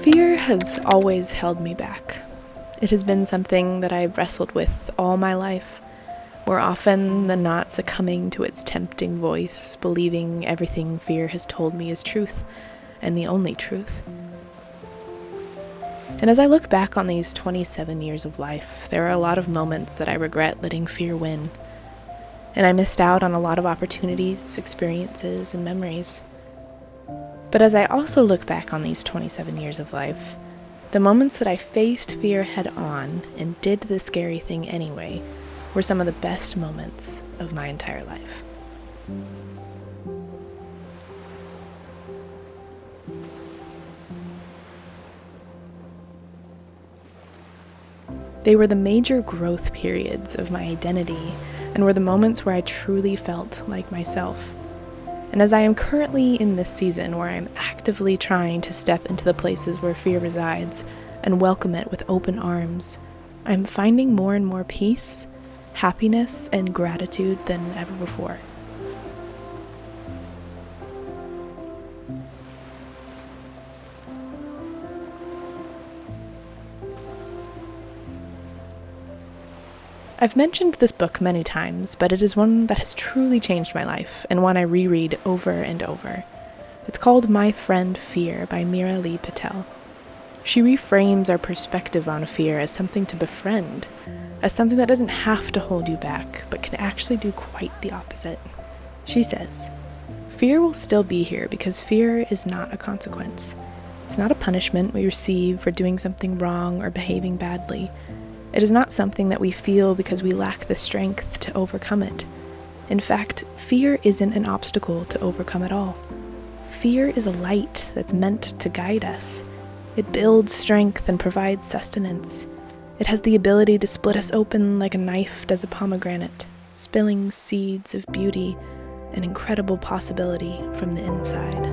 Fear has always held me back. It has been something that I've wrestled with all my life, more often than not succumbing to its tempting voice, believing everything fear has told me is truth, and the only truth. And as I look back on these 27 years of life, there are a lot of moments that I regret letting fear win. And I missed out on a lot of opportunities, experiences, and memories. But as I also look back on these 27 years of life, the moments that I faced fear head on and did the scary thing anyway were some of the best moments of my entire life. They were the major growth periods of my identity and were the moments where I truly felt like myself. And as I am currently in this season where I'm actively trying to step into the places where fear resides and welcome it with open arms, I'm finding more and more peace, happiness, and gratitude than ever before. I've mentioned this book many times, but it is one that has truly changed my life, and one I reread over and over. It's called My Friend Fear by Mira Lee Patel. She reframes our perspective on fear as something to befriend, as something that doesn't have to hold you back, but can actually do quite the opposite. She says, "Fear will still be here because fear is not a consequence. It's not a punishment we receive for doing something wrong or behaving badly. It is not something that we feel because we lack the strength to overcome it. In fact, fear isn't an obstacle to overcome at all. Fear is a light that's meant to guide us. It builds strength and provides sustenance. It has the ability to split us open like a knife does a pomegranate, spilling seeds of beauty and incredible possibility from the inside."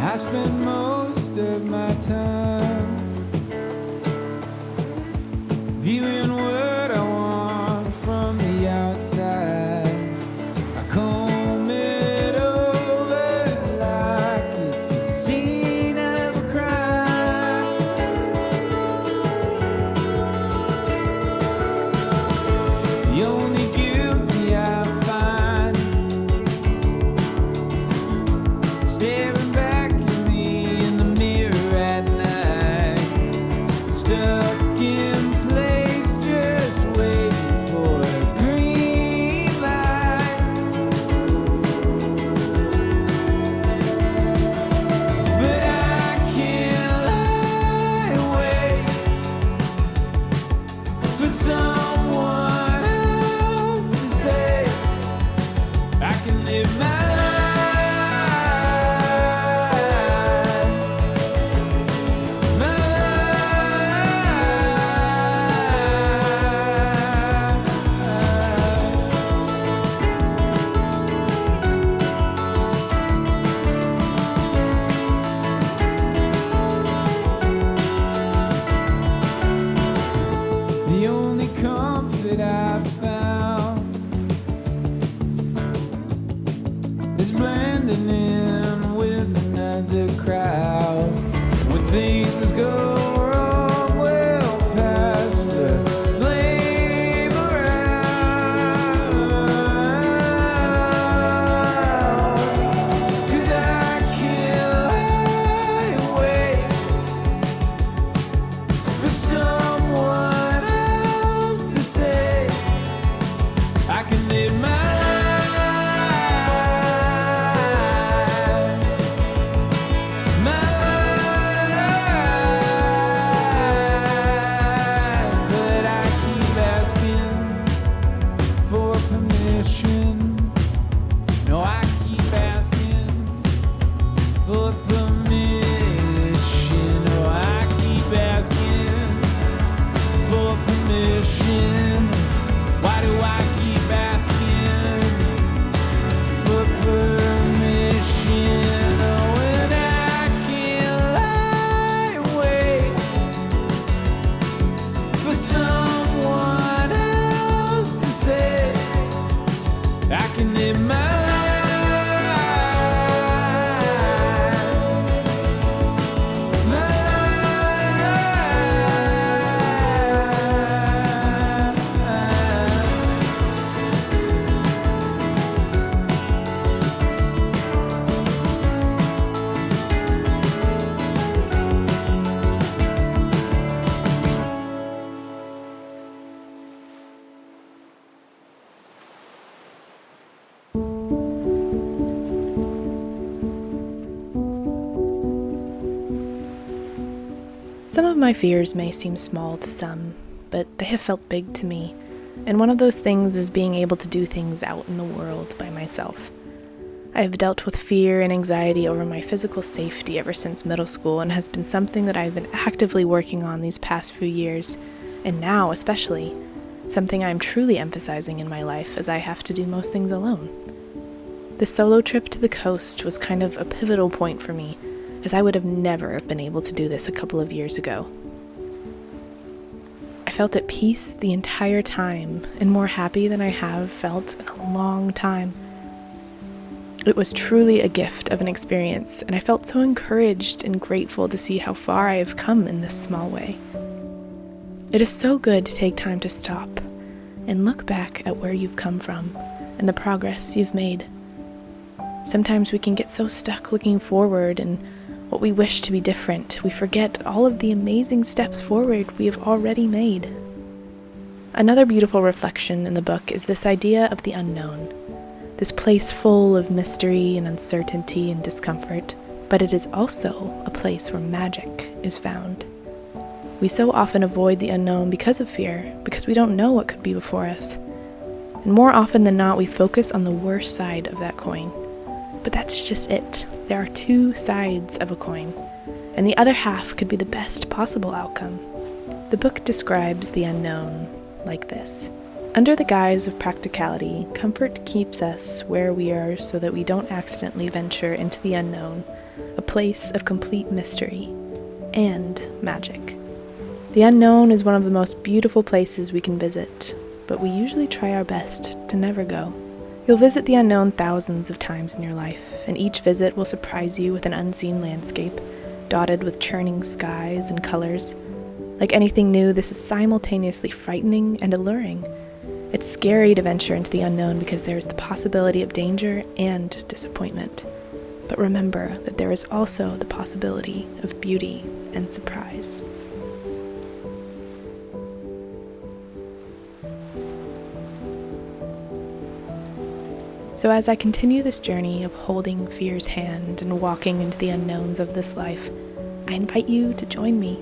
I spend most of my time viewing what I want from the outside. I comb it over like it's the scene of a crime. The only guilty I find staring back stuck in place just Some of my fears may seem small to some, but they have felt big to me, and one of those things is being able to do things out in the world by myself. I have dealt with fear and anxiety over my physical safety ever since middle school, and has been something that I've been actively working on these past few years, and now especially, something I'm truly emphasizing in my life as I have to do most things alone. The solo trip to the coast was kind of a pivotal point for me, as I would have never been able to do this a couple of years ago. I felt at peace the entire time, and more happy than I have felt in a long time. It was truly a gift of an experience, and I felt so encouraged and grateful to see how far I have come in this small way. It is so good to take time to stop and look back at where you've come from and the progress you've made. Sometimes we can get so stuck looking forward and what we wish to be different, we forget all of the amazing steps forward we have already made. Another beautiful reflection in the book is this idea of the unknown. This place full of mystery and uncertainty and discomfort, but it is also a place where magic is found. We so often avoid the unknown because of fear, because we don't know what could be before us. And more often than not, we focus on the worst side of that coin. But that's just it. There are two sides of a coin, and the other half could be the best possible outcome. The book describes the unknown like this. Under the guise of practicality, comfort keeps us where we are so that we don't accidentally venture into the unknown, a place of complete mystery and magic. The unknown is one of the most beautiful places we can visit, but we usually try our best to never go. You'll visit the unknown thousands of times in your life, and each visit will surprise you with an unseen landscape, dotted with churning skies and colors. Like anything new, this is simultaneously frightening and alluring. It's scary to venture into the unknown because there is the possibility of danger and disappointment. But remember that there is also the possibility of beauty and surprise. So as I continue this journey of holding fear's hand and walking into the unknowns of this life, I invite you to join me.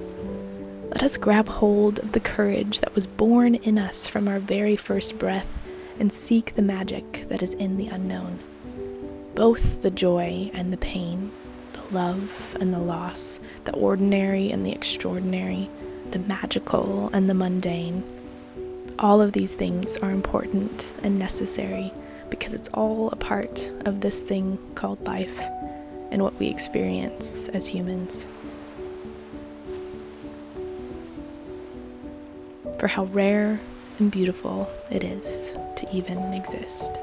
Let us grab hold of the courage that was born in us from our very first breath and seek the magic that is in the unknown. Both the joy and the pain, the love and the loss, the ordinary and the extraordinary, the magical and the mundane. All of these things are important and necessary because it's all a part of this thing called life and what we experience as humans. For how rare and beautiful it is to even exist.